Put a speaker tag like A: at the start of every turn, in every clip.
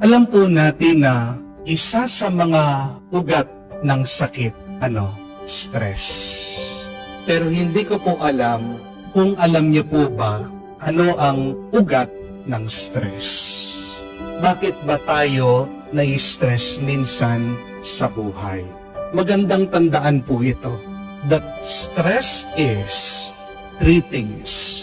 A: Alam po natin na isa sa mga ugat ng sakit, stress. Pero hindi ko po alam kung alam niyo po ba ano ang ugat ng stress. Bakit ba tayo nai-stress minsan sa buhay? Magandang tandaan po ito, that stress is three things.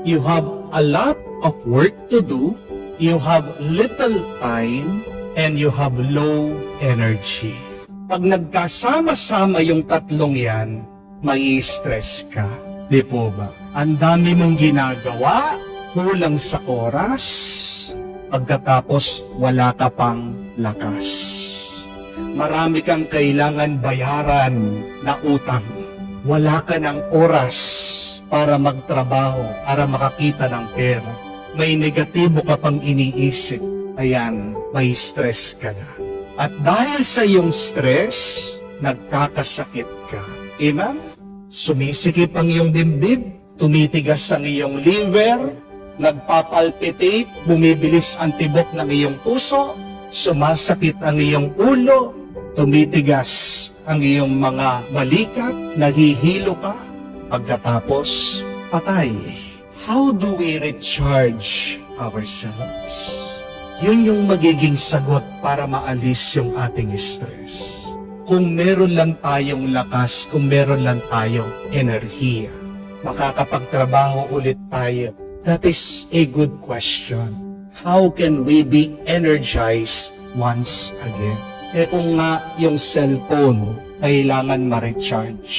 A: You have a lot of work to do, you have little time, and you have low energy. Pag nagkasama-sama yung tatlong yan, may stress ka. Di po ba? Ang dami mong ginagawa, kulang sa oras, pagkatapos wala ka pang lakas. Marami kang kailangan bayaran na utang. Wala ka ng oras para magtrabaho, para makakita ng pera. May negatibo ka pang iniisip. Ayan, may stress ka na. At dahil sa iyong stress, nagkakasakit ka. Amen? Sumisikip ang iyong dibdib, tumitigas ang iyong liver, nagpapalpitate, bumibilis ang tibok ng iyong puso, sumasakit ang iyong ulo, tumitigas ang iyong mga balikat, nahihilo ka, pagkatapos, patay. How do we recharge ourselves? Yun yung magiging sagot para maalis yung ating stress. Kung meron lang tayong lakas, kung meron lang tayong enerhiya, makakapagtrabaho ulit tayo. That is a good question. How can we be energized once again? Kung nga yung cellphone kailangan ma-recharge,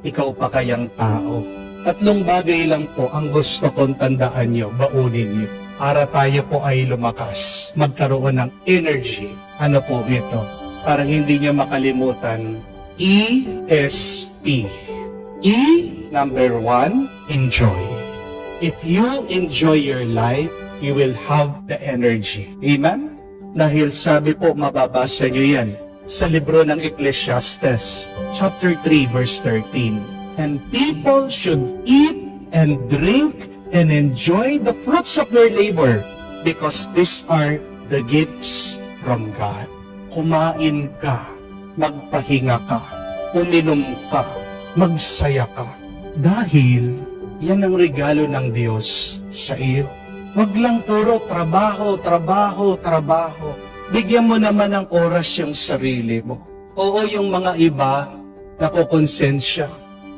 A: ikaw pa kayang tao? Tatlong bagay lang po ang gusto kong tandaan nyo, baunin nyo, para tayo po ay lumakas, magkaroon ng energy. Ano po ito? Para hindi nyo makalimutan, ESP. E, number 1, enjoy. If you enjoy your life, you will have the energy. Amen? Dahil sabi po, mababasa nyo yan sa libro ng Ecclesiastes, chapter 3, verse 13. And people should eat and drink and enjoy the fruits of their labor because these are the gifts from God. Kumain ka, magpahinga ka, uminom ka, magsaya ka. Dahil yan ang regalo ng Diyos sa iyo. Wag lang puro trabaho, trabaho, trabaho. Bigyan mo naman ng oras yung sarili mo. Oo, yung mga iba nakokonsensya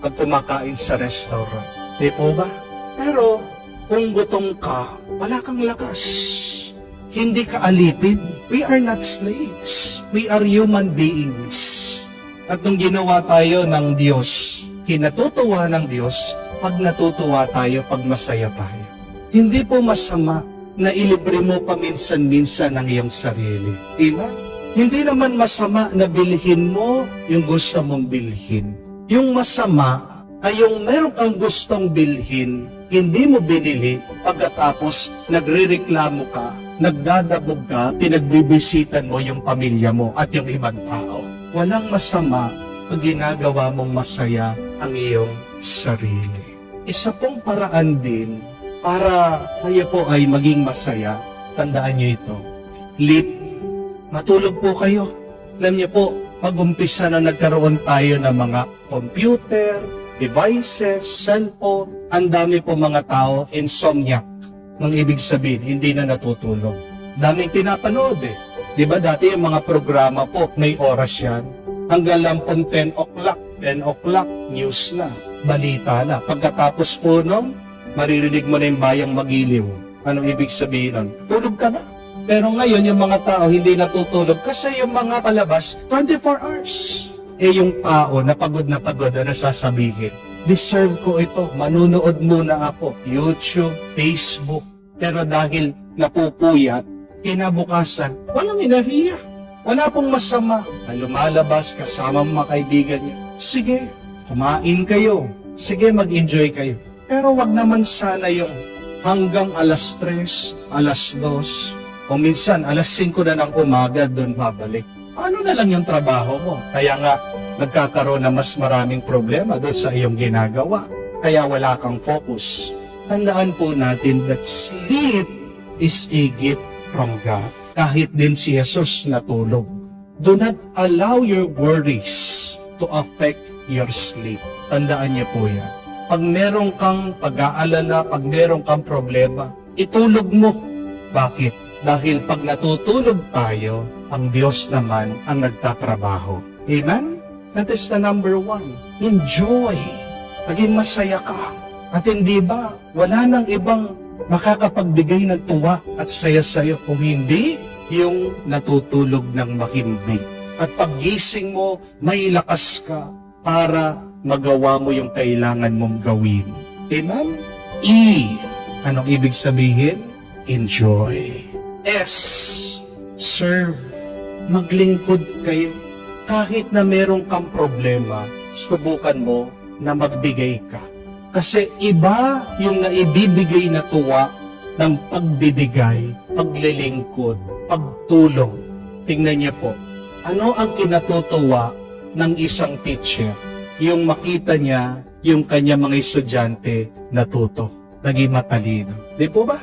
A: pag kumakain sa restaurant. Di po ba? Pero kung gutom ka, wala kang lakas. Hindi ka alipin. We are not slaves. We are human beings. At nung ginawa tayo ng Diyos, kinatutuwa ng Diyos, pag natutuwa tayo, pag masaya tayo. Hindi po masama na ilibre mo paminsan-minsan ang iyong sarili. Amen? Hindi naman masama na bilhin mo yung gusto mong bilhin. Yung masama ay yung meron kang gustong bilhin, hindi mo binili, pagkatapos nagrereklamo ka, nagdadabog ka, pinagbibisitan mo yung pamilya mo at yung ibang tao. Walang masama kung ginagawa mong masaya ang iyong sarili. Isa pong paraan din para kayo po ay maging masaya, tandaan nyo ito, sleep. Matulog po kayo. Alam niyo po, pag-umpisa na nagkaroon tayo ng mga computer, devices, cellphone, ang dami po mga tao, insomniac. Nang ibig sabihin, hindi na natutulog. Daming pinapanood Di ba dati yung mga programa po, may oras yan. Hanggang lang po 10 o'clock, news na, balita na. Pagkatapos po nun, maririnig mo na yung bayang magiliw. Anong ibig sabihin nun? Tulog ka na. Pero ngayon, yung mga tao hindi natutulog kasi yung mga palabas, 24 hours. Yung tao na pagod na sasabihin, deserve ko ito, manunood muna ako, YouTube, Facebook. Pero dahil napupuyat, kinabukasan, walang enerhiya. Wala pong masama na lumalabas kasama mga kaibigan niyo. Sige, kumain kayo. Sige, mag-enjoy kayo. Pero wag naman sana yung hanggang alas 3, alas 2, o minsan, alas 5 na ng umaga, doon babalik. Ano na lang yung trabaho mo? Kaya nga, nagkakaroon na mas maraming problema doon sa iyong ginagawa. Kaya wala kang focus. Tandaan po natin that sleep is a gift from God. kahit din si Jesus natulog. Do not allow your worries to affect your sleep. Tandaan niyo po yan. Pag meron kang pag-aalala, pag meron kang problema, itulog mo. Bakit? Dahil pag natutulog tayo, ang Diyos naman ang nagtatrabaho. Amen? That is the number one. Enjoy. Maging masaya ka. At hindi ba, wala nang ibang makakapagbigay ng tuwa at saya sa'yo kung hindi yung natutulog ng mahimbing. At paggising mo, may lakas ka para magawa mo yung kailangan mong gawin. Amen? E. Anong ibig sabihin? Enjoy. S. Serve. Maglingkod kayo. Kahit na meron kang problema, subukan mo na magbigay ka. Kasi iba yung naibibigay na tuwa ng pagbibigay, paglilingkod, pagtulong. Tingnan niyo po, ano ang kinatutuwa ng isang teacher? Yung makita niya yung kanya mga estudyante natuto, naging matalino. Di po ba?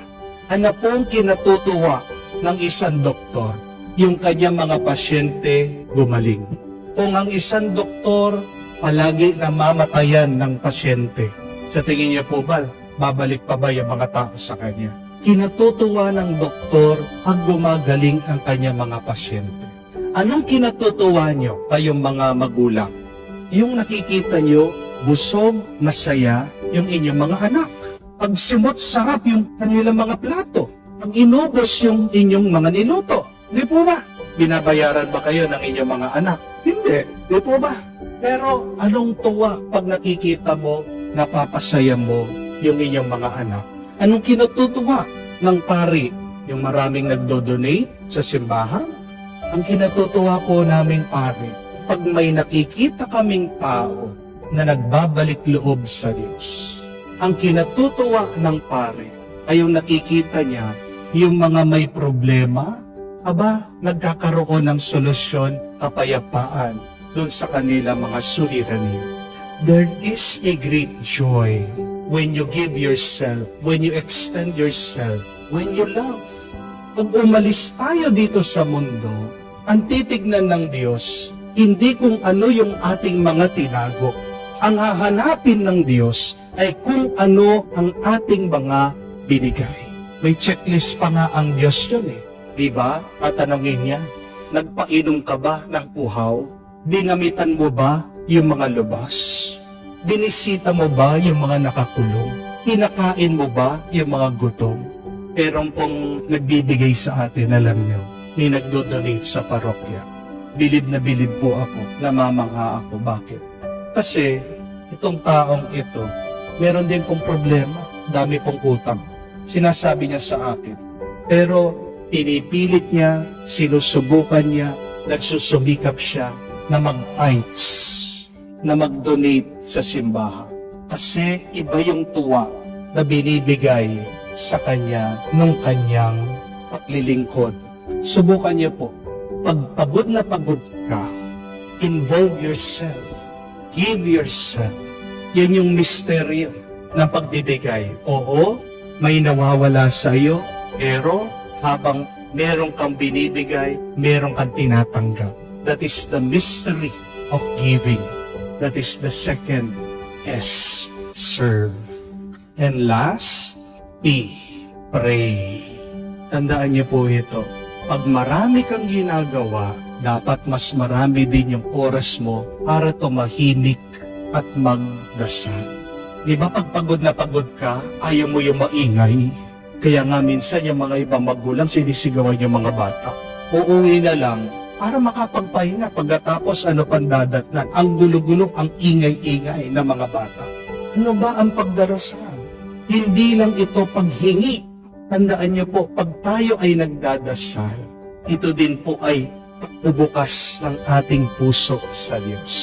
A: Ano po ang kinatutuwa ng isang doktor? Yung kanya mga pasyente gumaling. Kung ang isang doktor palagi namamatayan ng pasyente, sa tingin niya po ba, babalik pa ba yung mga tao sa kanya? Kinatutuwa ng doktor pag gumagaling ang kanya mga pasyente. Anong kinatutuwa niyo, kayong mga magulang? Yung nakikita niyo, busog, masaya, yung inyong mga anak. Pag simot, sarap yung kanilang mga plato. Pag inubos yung inyong mga niluto. Di po ba? Binabayaran ba kayo ng inyong mga anak? Hindi. Di po ba? Pero anong tuwa pag nakikita mo, napapasaya mo yung inyong mga anak? Anong kinatutuwa ng pari? Yung maraming nagdo-donate sa simbahan? Ang kinatutuwa po naming pari, pag may nakikita kaming tao na nagbabalik loob sa Diyos. Ang kinatutuwa ng pare ay yung nakikita niya yung mga may problema, nagkakaroon ng solusyon, kapayapaan doon sa kanilang mga suliranin. There is a great joy when you give yourself, when you extend yourself, when you love. Pag umalis tayo dito sa mundo, ang titignan ng Diyos, hindi kung ano yung ating mga tinago. Ang hahanapin ng Diyos ay kung ano ang ating mga binigay. May checklist pa nga ang Diyos yun eh. Diba? Tatanungin niya, nagpainom ka ba ng uhaw? Dinamitan mo ba yung mga lubas? Binisita mo ba yung mga nakakulong? Pinakain mo ba yung mga gutom? Pero pong nagbibigay sa atin, alam niyo, may nagdo-donate sa parokya. Bilib na bilib po ako, namamangha ako. Bakit? Kasi itong taong ito, meron din pong problema, dami pong utang. Sinasabi niya sa akin. Pero pinipilit niya, sinusubukan niya, nagsusumikap siya na mag-tithes, na mag-donate sa simbahan. Kasi iba yung tuwa na binibigay sa kanya nung kanyang paglilingkod. Subukan niyo po, pag pagod na pagod ka, involve yourself. Give yourself. Yan yung misteryo ng pagbibigay. Oo, may nawawala sa iyo, pero habang meron kang binibigay, meron kang tinatanggap. That is the mystery of giving. That is the second S, serve. And last, P, pray. Tandaan niyo po ito. Pag marami kang ginagawa, dapat mas marami din yung oras mo para tumahimik at magdasal. Di ba pag pagod na pagod ka, ayaw mo yung maingay? Kaya nga minsan yung mga ibang magulang sinisigawan yung mga bata. Uuwi na lang para makapagpahinga pagkatapos ano pang dadatnan. Ang gulo-gulo, ang ingay-ingay ng mga bata. Ano ba ang pagdarasal? Hindi lang ito paghingi. Tandaan niyo po, pag tayo ay nagdadasal, ito din po ay pagbubukas ng ating puso sa Diyos.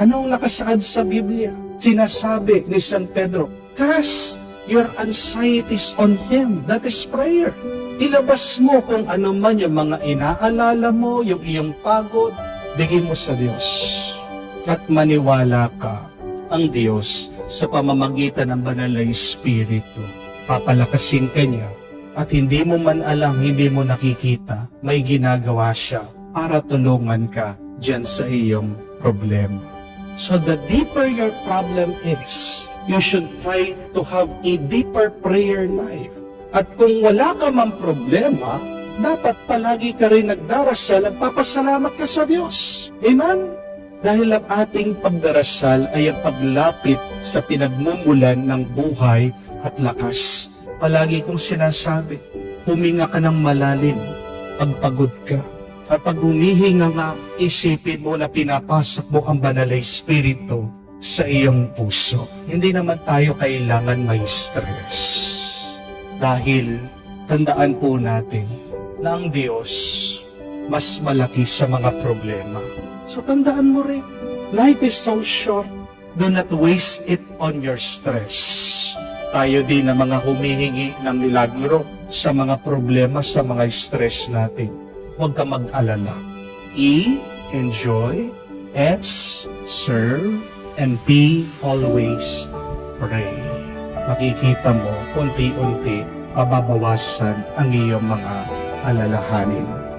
A: Anong nakasaad sa Biblia? Sinasabi ni San Pedro, cast your anxieties on Him. That is prayer. Ilabas mo kung ano man yung mga inaalala mo, yung iyong pagod, bigay mo sa Diyos. At maniwala ka ang Diyos sa pamamagitan ng Banal na Espiritu. Papalakasin ka niya at hindi mo man alam, hindi mo nakikita, may ginagawa siya para tulungan ka dyan sa iyong problema. So the deeper your problem is, you should try to have a deeper prayer life. At kung wala ka mang problema, dapat palagi ka rin nagdarasal at papasalamat ka sa Diyos. Amen? Dahil ang ating pagdarasal ay ang paglapit sa pinagmumulan ng buhay at lakas. Palagi kong sinasabi, huminga ka ng malalim pag pagod ka. At pag humihinga nga, isipin mo na pinapasok mo ang banal na Espiritu sa iyong puso. Hindi naman tayo kailangan may stress. Dahil tandaan po natin na ang Diyos mas malaki sa mga problema. So tandaan mo rin, life is so short. Do not waste it on your stress. Tayo din na mga humihingi ng milagro sa mga problema, sa mga stress natin. Huwag ka mag-alala. E, enjoy. S, serve. And P, always pray. Makikita mo, unti-unti, mababawasan ang iyong mga alalahanin.